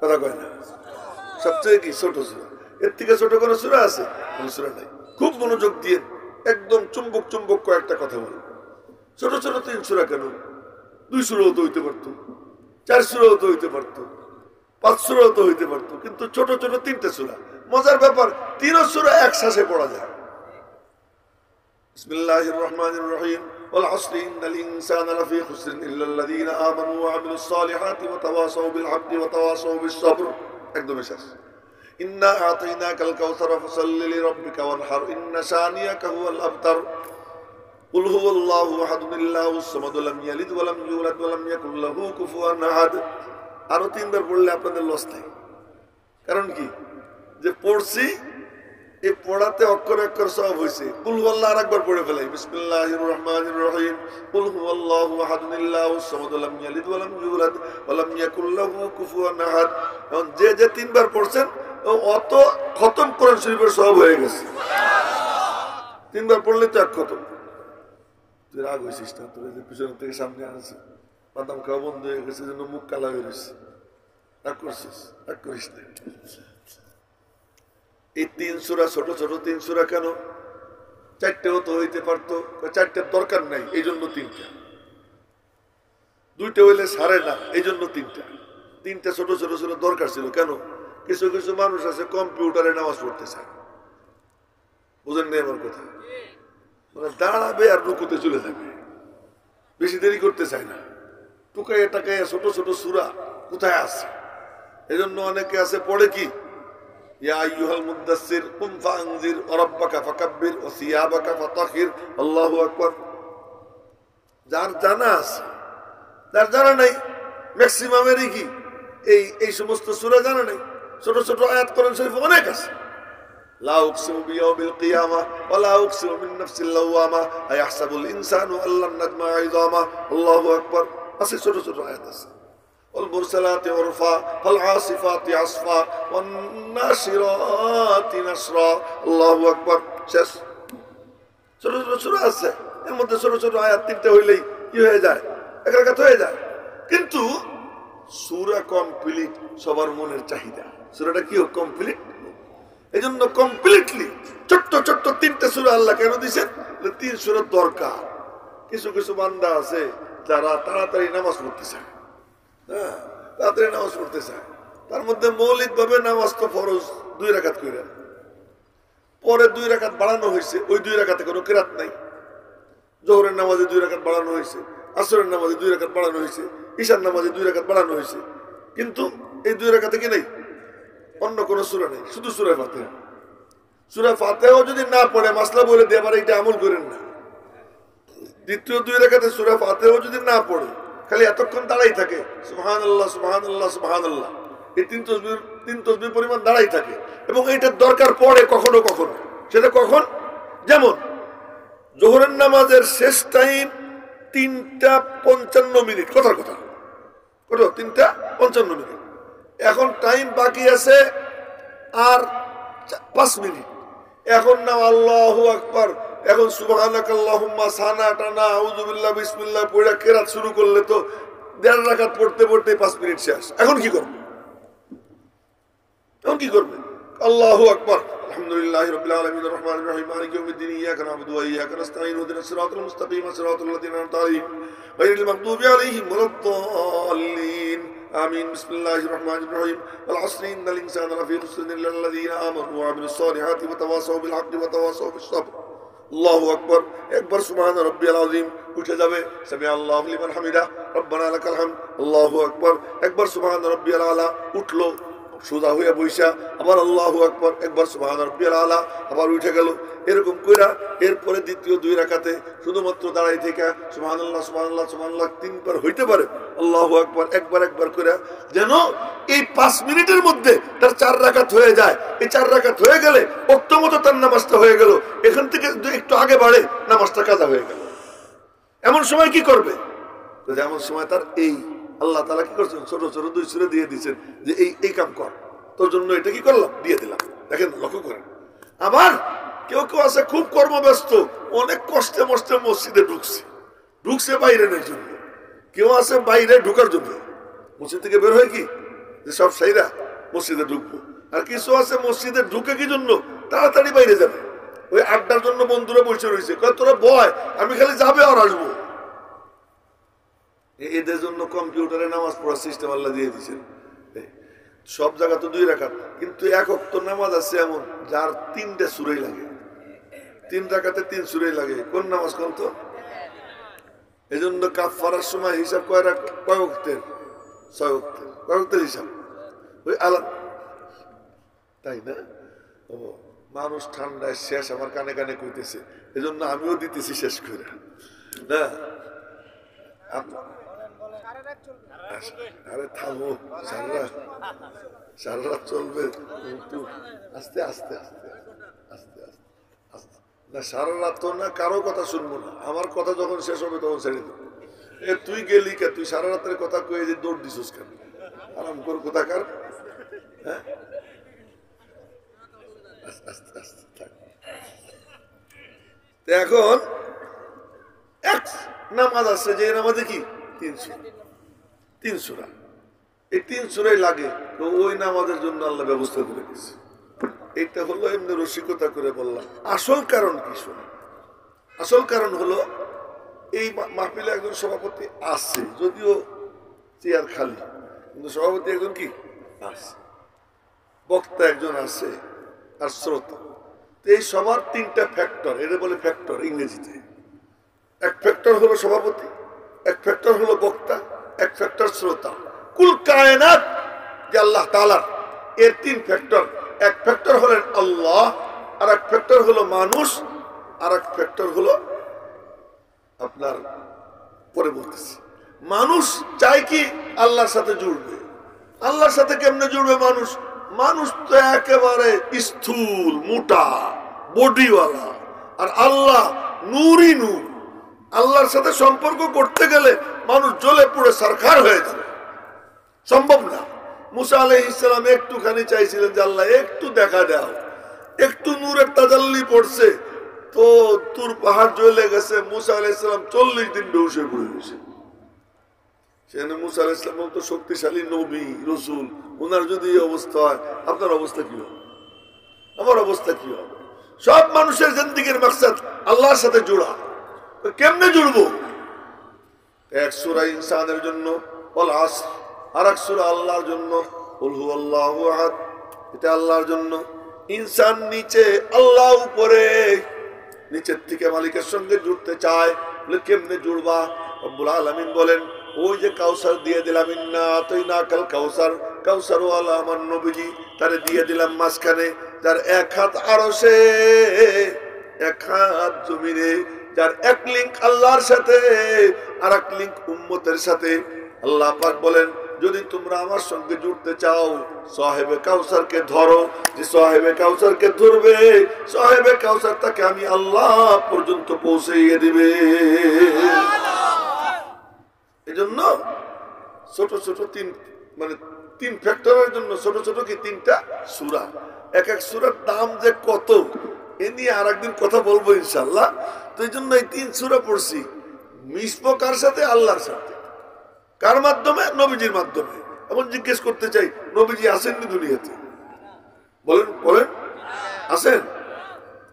কথা কয় না? সবচেয়ে কি ছোট সূরা, এর থেকে ছোট কোন সূরা আছে? কোন সূরা নাই। খুব মনোযোগ দিয়ে একদম চুম্বক চুম্বক কয়েকটা কথা বলুন। ছোট ছোট 3 সূরা কেন? 2 সূরাও তো হইতে পারতো, 4 সূরাও তো হইতে পারতো, 5 সূরাও তো হইতে পারতো, কিন্তু ছোট ছোট 3টা সূরা। মজার ব্যাপার, 3 সূরা একসাথে পড়া যায়। বিসমিল্লাহির রহমানির রহিম, ওয়াল আসরি ইন্নাল ইনসানা লাফি খুসরিন ইল্লাল্লাযীনা আমানু ওয়া আমিলুস সালিহাতি ওয়া তাওয়াসাউ বিল হাক্কি ওয়া তাওয়াসাউ বিস সবর। একদম শেষ। ইন্না আতাইনাকাল কাউসার ফাসাল্লি লিরাব্বিকা ওয়ানহার ইন্না শানিয়াকা হুয়াল আবতার। কুল হুয়াল্লাহু আহাদুন আল্লাহুস সামাদ লাম ইয়ালিদ ওয়া লাম ইউলাদ ওয়া লাম ইয়াকুল লাহু কুফুয়ান আহাদ। আরো 3 বার পড়লে আপনাদের লস নাই। কারণ কি, যে পড়ছি এই পড়াতে অক্ষর অক্ষর সব হয়েছে। কুল হুয়াল্লাহ আরেকবার পড়ে ফেলাই, বিসমিল্লাহির রহমানির রহিম, কুল হুয়াল্লাহু আহাদুন আল্লাহুস সামাদ লাম ইয়ালিদ ওয়া লাম ইউলাদ ওয়া লাম ইয়াকুল লাহু কুফুয়ান আহাদ। এখন যে যে 3 বার পড়ছেন, অত খতম কোরআন শরীফের সব হয়ে গেছে। 3 বার পড়লে তো এক খতম। তুই রাগ হয়েছিস না? তোর যে পিছন থেকে সামনে আসছে, বাদাম খাওয়া বন্ধ হয়ে গেছে, যেন মুখ কালা হয়ে গেছে। রাগ করছিস? রাগ করিস না। এই 3 সূরা ছোট ছোট 3 সূরা কেন? 4টেও তো হইতে পারতো, 4টের দরকার নাই, এই জন্য 3টা। 2টে হইলে সারে না, এই জন্য 3টা। 3টা ছোট ছোট সূরা দরকার ছিল। কেন? কিছু কিছু মানুষ আছে কম্পিউটারে নামাজ পড়তে চায়, বুঝেন না আমার কথা? মানে দাঁড়াবে আর রুকুতে চলে যাবে, বেশি দেরি করতে চায় না। টুকাইয়া টাকাইয়া ছোট ছোট সূরা কোথায় আছে? এই জন্য অনেকে আছে পড়ে কি, ইয়া আইয়ুহাল মুদ্দাসসির কুম ফাআনজির ওয়া রাব্বাকা ফাকাব্বির ওয়া সিয়াবাকা ফাতাহির। আল্লাহু আকবার। যার জানা আছে, যার জানা নাই, ম্যাক্সিমামেরই কি এই সমস্ত সূরা জানা নাই। ছোট ছোট আয়াত কোরআন শরীফে অনেক আছে। লা উকসিমু বিয়াউমিল কিয়ামা ওয়া লা উকসিমু বিন নাফসিল লাওয়ামা আয়াহসাবুল ইনসানু আল্লান নাজমা'a ইযামা। আল্লাহু আকবার। আছে ছোট ছোট আয়াত আছে। ওয়াল মুরসালাতি উরফা ফাল আসিফাতি আসফা ওয়ান নাশিরাতি নাশরা। আল্লাহু আকবার। শেষ। ছোট ছোট সূরা আছে, এর মধ্যে ছোট ছোট আয়াত 3টা হইলেই কি হয়ে যায়? এক রাকাত হয়ে যায়। কিন্তু সূরা কমপ্লিট সবার মনের চাহিদা। সূরাটা কি হোক, কমপ্লিট। এই জন্য কমপ্লিটলি ছোট্ট ছোট্ট 3টা সূরা আল্লাহ কেন দিয়েছেন? 3 সূরার দরকার। কিছু কিছু বান্দা আছে যারা তাড়াতাড়ি নামাজ পড়তে চায়, হ্যাঁ, তাড়াতাড়ি নামাজ পড়তে চায়। তার মধ্যে মৌলিক ভাবে নামাজ তো ফরজ 2 রাকাত করে, পরে 2 রাকাত বাড়ানো হয়েছে, ওই 2 রাকাতে কোনো কিরাত নাই। জোহরের নামাজে 2 রাকাত বাড়ানো হয়েছে, আসরের নামাজে 2 রাকাত বাড়ানো হয়েছে, ঈশার নামাজে 2 রাকাত বাড়ানো হয়েছে। কিন্তু এই 2 রাকাতে কি নেই? অন্য কোন সূরা নেই, শুধু সূরা ফাতিহা। সূরা ফাতিহাও যদি না পড়ে, মাসলা বলে দিয়ে আবার এটা আমল করেন না। দ্বিতীয় 2 রাকাতে সূরা ফাতিহাও যদি না পড়ে, খালি এতক্ষণ দাঁড়াই থাকে সুবহানাল্লাহ সুবহানাল্লাহ সুবহানাল্লাহ, এই তিন তসবিহ পরিমাণ দাঁড়াই থাকে। এবং এটার দরকার পড়ে কখনো কখনো। সেটা কখন? যেমন জোহরের নামাজের শেষ টাইম 3:55, কথার কথা, কত? 3:55। এখন টাইম বাকি আছে আর 5 মিনিট। এখন না আল্লাহু আকবার, এখন সুবহানাকাল্লাহুম্মা সানা টানা আউযু বিল্লাহ বিসমিল্লাহ পড়া কেরাত শুরু করলে তো 1.5 রাকাত পড়তে পড়তে 5 মিনিট শেষ। এখন কি করবে? এখন কি করবে? আল্লাহু আকবার, আলহামদুলিল্লাহি রাব্বিল আলামিন আর রহমানির রহিম মালিকি ইয়াউমিদ্দিন ইয়্যাকা না'বুদু ওয়া ইয়্যাকা নাস্তাঈন ইহদিনাস সিরাতাল মুস্তাকিম সিরাতাল লাযীনা আন'আমতা আলাইহিম গায়রিল মাগদুবি আলাইহিম ওয়ালাদ-দাল্লিন। آمين. بسم الله الرحمن الرحيم. والعصر إن الإنسان لفي خسر إلا الذين آمنوا وعملوا الصالحات وتواصوا بالحق وتواصوا بالصبر. الله أكبر. أكبر سبحان ربي العظيم. উঠে যাবে সামি আল্লাহু লিমান হামিদা রব্বানা লাকাল হামদ। আল্লাহু আকবার। একবার সুবহান রাব্বিয়াল আলা, উঠলো সোজা হয়ে বইসা, আবার আল্লাহু আকবার, একবার সুবহান রাব্বিয়াল আলা, আবার উঠে গেল। এরকম কইরা এরপরে দ্বিতীয় 2 রাকাতে শুধুমাত্র দাঁড়াই থেকে সুবহানাল্লাহ সুবহানাল্লাহ সুবহানাল্লাহ 3 বার হইতে পারে। আল্লাহু আকবার একবার কইরা যেন এই 5 মিনিটের মধ্যে তার 4 রাকাত হয়ে যায়। এই 4 রাকাত হয়ে গেলে অক্তমতো তার নামাজটা হয়ে গেল। এখান থেকে একটু আগে বাড়ে নামাজটা কাজা হয়ে গেল। এমন সময় কি করবে? এমন সময় তার এই আল্লাহ তাআলা কি করছেন? ছোট ছোট 2 সূরা দিয়ে দিয়েছেন যে এই কাম কর, তোর জন্য এটা কি করলাম, দিয়ে দিলাম। দেখেন, লক্ষ্য করেন। আবার কেউ আছে খুব কর্মব্যস্ত, অনেক কষ্টে মষ্টে মসজিদে ঢুকছে বাইরের জন্য। কেউ আছে বাইরে ঢুকার জন্য, মসজিদ থেকে বের হয় কি যে সব সাইরা মসজিদে ঢুকবো। আর কিছু আছে মসজিদে ঢুকে কি জন্য, তাড়াতাড়ি বাইরে যাবে। ওই আড্ডার জন্য বন্ধুরা বসে রয়েছে, তোরা বয়, আমি খালি যাবে আর আসবো। এদের জন্য কম্পিউটারে নামাজ পড়ার সিস্টেম আল্লাহ দিয়ে দিয়েছেন। সব জায়গা তো 2 রাকাত, কিন্তু এক ওয়াক্ত নামাজ আছে এমন যার 3টে সূরাই লাগে। 3 রাকাতে 3 সূরাই লাগে। কোন নামাজ কোন তো? এজন্য কাফারার সময় হিসাব কয় ওয়াক্তের? 6 ওয়াক্তের। কয় ওয়াক্তের হিসাব? ওই আলাদা, তাই না? ও মানুষ ঠান্ডায় শেষ আমার কানে কানে কইতেছে, এজন্য আমিও দিতেছি শেষ করে না। আরে থামো, সারা রাত চলবে, আস্তে আস্তে আস্তে আস্তে আস্তে না, সারা রাত তো না, কারো কথা শুনবো না। আমার কথা যখন শেষ হবে তখন ছেড়ে দেবো। তুই গেলি কে? তুই সারা রাতের কথা কয়ে যে দৌড় দিছিস কেন? আরাম কর কোথাকার। হ্যাঁ, আস্তে আস্তে থাক। এখন এক নামাজ আছে যে নামাজে কি 3 সূরা। এই 3 সূরাই লাগে, তো ওই নামাজের জন্য আল্লাহ ব্যবস্থা করে দিয়েছে। এইটা হলো এমনি রসিকতা করে বললাম। আসল কারণ কি শুনে? আসল কারণ হলো এই মাহফিলে একজন সভাপতি আছে, যদিও চেয়ার খালি, কিন্তু সভাপতি একজন কি আছে, বক্তা একজন আছে, আর শ্রোতা। তো এই সবার 3টা ফ্যাক্টর, এটা বলে ফ্যাক্টর ইংরেজিতে। এক ফ্যাক্টর হলো সভাপতি, এক ফ্যাক্টর হলো বক্তা, এক ফ্যাক্টর শ্রোতা। কুল কায়নাত যে আল্লাহ তাআলা, এর 3 ফ্যাক্টর। এক ফ্যাক্টর হলেন আল্লাহ, আর এক ফ্যাক্টর হলো মানুষ, আর এক ফ্যাক্টর হলো আপনার পরে বলতেছি। মানুষ চাই কি আল্লাহর সাথে জুড়বে। আল্লাহর সাথে কেমনে জুড়বে মানুষ? মানুষ তো একেবারে স্থূল মোটা বডিওয়ালা, আর আল্লাহ নূরই নূর। আল্লাহর সাথে সম্পর্ক করতে গেলে মানুষ জ্বলে পুড়ে সারখার হয়ে যাবে, সম্ভব না। মুসা আলাইহিস সালাম একটুখানি চাইছিলেন যে আল্লাহ একটু দেখা দাও, একটু নূরের তাজাল্লি পড়ছে তো তুর পাহাড় জ্বলে গেছে। মুসা আলাইহিস সালাম 40 দিন বেহুশ হয়ে পড়ে গেছে। সেখানে মুসা আলাইহিস সালাম তো শক্তিশালী নবী রসুল, ওনার যদি এই অবস্থা হয়, আপনার অবস্থা কি হবে? আমার অবস্থা কি হবে? সব মানুষের জিন্দেগির মাকসাদ আল্লাহর সাথে জোড়া। কেমনে জুড়বো? এক সূরা ইনসানের জন্য ওয়াল আসর, আর এক সূরা আল্লাহর জন্য কুল হুয়াল্লাহু আহাদ, এটা আল্লাহর জন্য। ইনসান নিচে, আল্লাহ উপরে, নিচের থেকে মালিকের সঙ্গে জুড়তে চায়, বলে কেমনে জুড়বা? রব্বুল আলামিন বলেন, ওই যে কাউসার দিয়ে দিলাম, ইন্না আতাইনাকাল কাউসার, কাউসার ওয়ালা আমার নবীজি, তারে দিয়ে দিলাম মাঝখানে, যার 1 হাত আরশে 1 হাত জমিনে, যার এক লিঙ্ক আল্লাহর সাথে আর এক লিঙ্ক উম্মতের সাথে। আল্লাহ পাক বলেন, যদি তোমরা আমার সঙ্গে জুড়তে চাও সাহেবে কাউসারকে ধরো। যে সাহেবে কাউসারকে ধরবে, সাহেবে কাউসার তাকে আমি আল্লাহ পর্যন্ত পৌঁছাইয়ে দিবে। এজন্য ছোট ছোট তিন ফ্যাক্টরের জন্য ছোট ছোট কি তিনটা সূরা। এক এক সূরার দাম যে কত এ নিয়ে আর একদিন কথা বলবো ইনশাআল্লাহ। তো এই জন্য এই 3 সূরা পড়ছি। মিশবো কার সাথে? আল্লাহর সাথে। কার মাধ্যমে? নবীজির মাধ্যমে। এখন জিজ্ঞেস করতে চাই, নবীজি আসেননি দুনিয়াতে? বলেন বলেন, আসেন?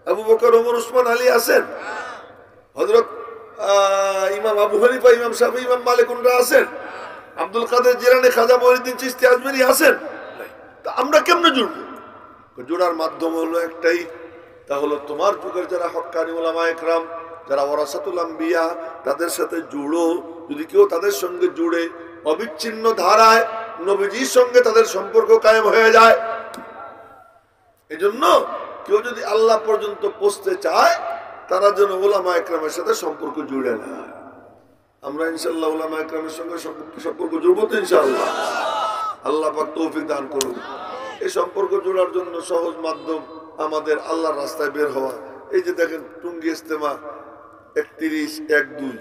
আবু বকর, ওমর, উসমান, আলী আসেন? হযরত ইমাম আবু হানিফা, ইমাম শাফি, ইমাম মালিক ওনারা আসেন? আব্দুল কাদের জিলানী, খাজা মঈনুদ্দিন চিশতি আজমেরি আসেন? তা আমরা কেমনে জুড়ব? জোড়ার মাধ্যম হলো একটাই, তা হলো তোমার যুগের যারা হক্কানি উলামা ইকরাম, যারা ওয়ারাসাতুল আম্বিয়া, তাদের সাথে জুড়ো। যদি কেউ তাদের সঙ্গে জুড়ে অবিচ্ছিন্ন ধারায় নবীজির সঙ্গে তাদের সম্পর্ক কায়েম হয়ে যায়। এজন্য কেউ যদি আল্লাহ পর্যন্ত পৌঁছতে চায়, তারা যেন উলামা ইকরামের সাথে সম্পর্ক জুড়ে নেয়। আমরা ইনশাআল্লাহ উলামা ইকরামের সঙ্গে সম্পর্ক জুড়বো তো ইনশাআল্লাহ। আল্লাহ পাক তৌফিক দান করুন। এই সম্পর্ক জোড়ার জন্য সহজ মাধ্যম আমাদের আল্লাহর রাস্তায় বের হওয়া। এই যে দেখেন টুঙ্গি ইজতেমা 31/1/2,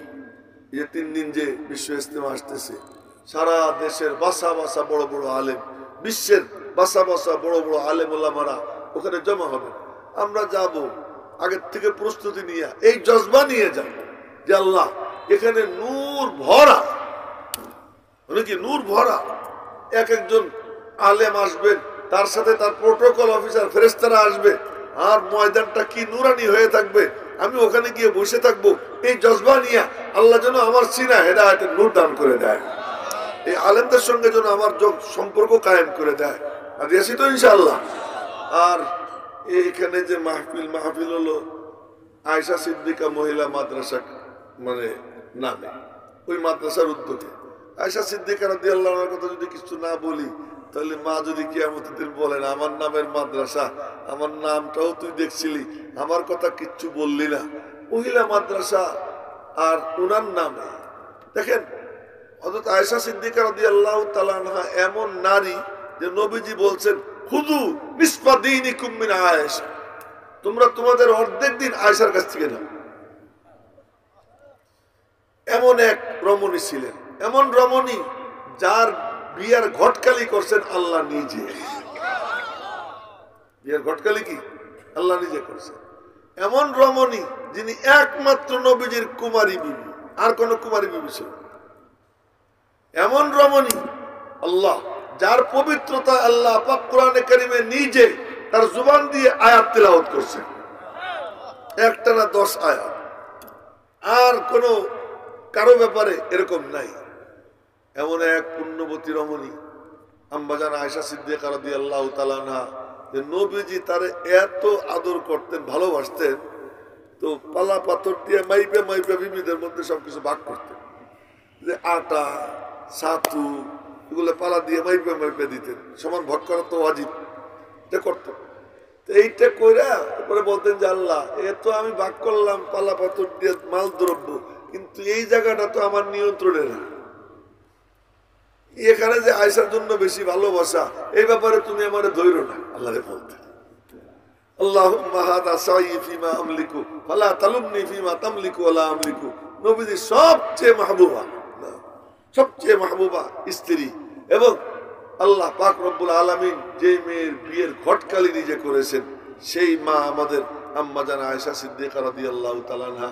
এই যে 3 দিন যে বিশ্ব ইজতেমা আসতেছে, সারা দেশের বাসা বাসা বড় বড় আলেম, বিশ্বের বাসা বাসা বড় বড় আলেম ওলামারা ওখানে জমা হবে। আমরা যাব আগের থেকে প্রস্তুতি নিয়ে, এই জজবা নিয়ে যাব যে আল্লাহ এখানে নূর ভরা, মানে কি নূর ভরা। এক একজন আলেম আসবেন, তার সাথে তার প্রোটোকল অফিসার ফেরেশতারা আসবে, আর ময়দানটা কি নুরানি হয়ে থাকবে। আমি ওখানে গিয়ে বসে থাকবো এই জজবা নিয়ে, আল্লাহ যেন আমার সিনা হেদায়েতের নূর দান করে দেয়। এই আলেমদের সঙ্গে যেন আমার সম্পর্ক কায়েম করে দেয়। আর আসি তো ইনশাআল্লাহ। আর এইখানে যে মাহফিল হলো আয়েশা সিদ্দিকা মহিলা মাদ্রাসা মানে নামে, ওই মাদ্রাসার উদ্যোগে। আয়েশা সিদ্দিকা রাদিয়াল্লাহু আনহার কথা যদি কিছু না বলি, তাহলে মা যদি কিয়ামতের দিন বলেন, আমার নামের মাদ্রাসা, আমার নামটাও তুই দেখছিলি, আমার কথা কিচ্ছু বললি না। মহিলা মাদ্রাসা আর উনার নামে। দেখেন হযরত আয়েশা সিদ্দিকা রাদিয়াল্লাহু তাআলা আনহা এমন নারী যে নবীজি বলছেন, খুযু নিসফা দীনিকুম মিন আয়েশা, তোমরা তোমাদের অর্ধেক দিন আয়েশার কাছ থেকে নাও। এমন এক রমণী ছিলেন, এমন রমণী যার বিয়ার ঘটকালি করছেন আল্লাহ নিজে। বিয়ার ঘটকালি কি আল্লাহ নিজে করছেন। এমন রমণী যিনি একমাত্র নবীজির কুমারী বিবি, আর কোন কুমারী বিবি ছিল। এমন রমণী আল্লাহ, যার পবিত্রতা আল্লাহ পাক কোরআনে কারিমে নিজে তার জুবান দিয়ে আয়াত তেলাওয়াত করছেন, একটানা 10 আয়াত। আর কোন কারো ব্যাপারে এরকম নাই। এমন এক পুণ্যবতী রমণী আম্মাজান আয়েশা সিদ্দিকা রাদিয়াল্লাহু তাআলা আনহা, যে নবীজি তারে এত আদর করতেন, ভালোবাসতেন, তো পালা পাথর দিয়ে মাইপে মাইপে বিবিদের মধ্যে সবকিছু ভাগ করতেন। যে আটা ছাতু এগুলো পালা দিয়ে মাইপে মাইপে দিতেন, সমান ভাগ করা তো ওয়াজিব, এটা করতেন। তো এইটা কইরা পরে বলতেন যে আল্লাহ, এ তো আমি ভাগ করলাম পালা পাথর দিয়ে মাল দ্রব্য, কিন্তু এই জায়গাটা তো আমার নিয়ন্ত্রণে না। এখানে যে আয়েশার জন্য বেশি ভালোবাসা, এই ব্যাপারে তুমি আমারে ধৈর্য না। আল্লাহরে বলতে, আল্লাহুম্মা হাদা সাই ফিমা আমলিকু ফালা তালুমনি ফিমা তামলিকু ওয়ালা আমলিকু। নবীজি সবচেয়ে মাহবুবা, সবচেয়ে মাহবুবা স্ত্রী। এবং আল্লাহ পাক রব্বুল আলামিন যে মেয়ের বিয়ের ঘটকালি নিজে করেছেন, সেই মা আমাদের আম্মা জান আয়েশা সিদ্দিকা রাদিয়াল্লাহু তাআলা আনহা,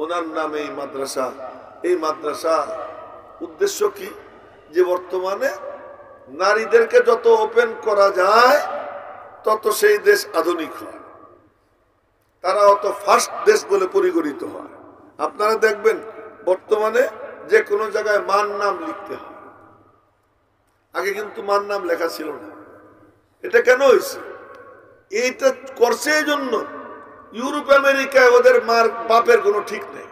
ওনার নামে এই মাদ্রাসা। এই মাদ্রাসা উদ্দেশ্য কি? যে বর্তমানে নারীদেরকে যত ওপেন করা যায় তত সেই দেশ আধুনিক হয়, তারা অত ফার্স্ট দেশ বলে পরিগণিত হয়। আপনারা দেখবেন বর্তমানে যে কোনো জায়গায় মান নাম লিখতে হয়, আগে কিন্তু মান নাম লেখা ছিল না। এটা কেন হয়েছে? এইটা করছে এই জন্য, ইউরোপ আমেরিকায় ওদের মার বাপের কোনো ঠিক নেই।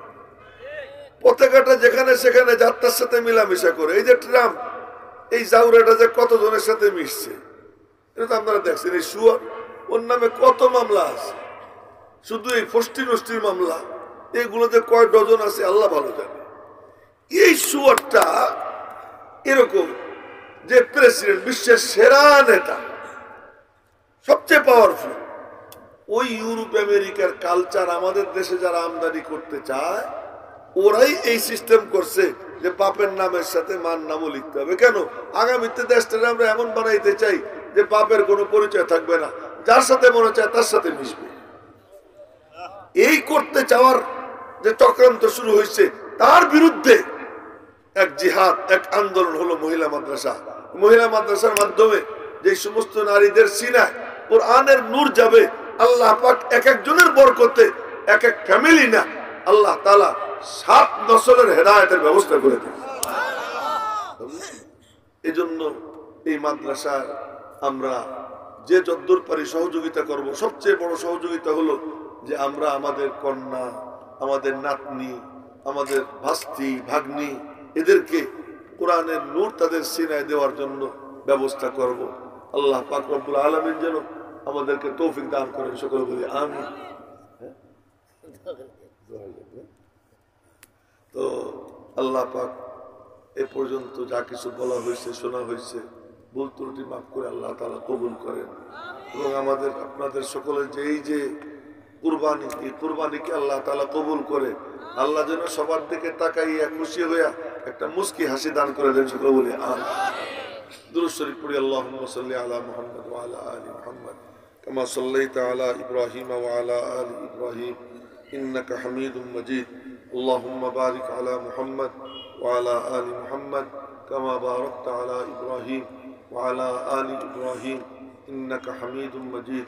পতাকাটা যেখানে সেখানে যাত্রার সাথে মিলামিশা করে। এই যে ট্রাম্প, এই জাউরাটা যে কতজনের সাথে মিশছে, এটা তো আপনারা দেখছেন। এই সুয়ার, ওর নামে কত মামলা আছে, শুধু এই ফষ্টি নষ্টির মামলা। এগুলোতে কয় ডজন আছে আল্লাহ ভালো জানে। এই সুয়ারটা এরকম যে প্রেসিডেন্ট, বিশ্বের সেরা নেতা, সবচেয়ে পাওয়ারফুল, ওই ইউরোপ আমেরিকার কালচার আমাদের দেশে যারা আমদানি করতে চায়, ওরাই এই সিস্টেম করছে যে বাপের নামের সাথে মার নামও লিখতে হবে। কেন? আগামীতে দেশটাকে আমরা এমন বানাইতে চাই যে বাপের কোনো পরিচয় থাকবে না, যার সাথে মনে চায় তার সাথে মিশবে। এই করতে চাওয়ার যে চক্রান্ত শুরু হয়েছে, তার বিরুদ্ধে এক জিহাদ, এক আন্দোলন হলো মহিলা মাদ্রাসা। মহিলা মাদ্রাসার মাধ্যমে যে সমস্ত নারীদের সিনায় কোরআনের নূর যাবে, আল্লাহ পাক এক একজনের বরকতে, এক এক ফ্যামিলি না, আল্লাহ তাআলা 7 নসলের হেদায়েতের ব্যবস্থা করে দেন। এজন্য এই মাদ্রাসার আমরা যে যদ্দূর পারি সহযোগিতা করব। সবচেয়ে বড় সহযোগিতা হলো যে আমরা আমাদের কন্যা, আমাদের নাতনি, আমাদের ভাস্তি ভাগ্নি, এদেরকে কোরআনের নূর তাদের সিনায় দেওয়ার জন্য ব্যবস্থা করব। আল্লাহ পাক রব্বুল আলামিন যেন আমাদেরকে তৌফিক দান করেন, সকলে বলি আমিন। তো আল্লাহ পাক এ পর্যন্ত যা কিছু বলা হয়েছে, শোনা হয়েছে, ভুল ত্রুটি মাফ করে আল্লাহ তাআলা কবুল করেন, এবং আমাদের আপনাদের সকলের যে এই যে কুরবানি, এই কুরবানিকে আল্লাহ তাআলা কবুল করে আল্লাহ যেন সবার দিকে তাকাইয়া খুশি হইয়া একটা মুস্কি হাসি দান করে দেন, সকলে বলি আমিন। দুরূদ শরীফ পড়ি। আল্লাহুম্মা সাল্লি আলা মুহাম্মাদ ওয়া আলা আলি মুহাম্মাদ কামা সাল্লাইতা আলা ইব্রাহিম ওয়া আলা আলি ইব্রাহিম ইন্নাকা হামিদুম মাজিদ। আল্লাহুম্মা বারিক আলা মুহাম্মাদ ওয়া আলা আলি মুহাম্মাদ কামা বারাকতা আলা ইব্রাহিম ওয়া আলা আলি ইব্রাহিম ইন্নাকা হামিদুম মাজিদ।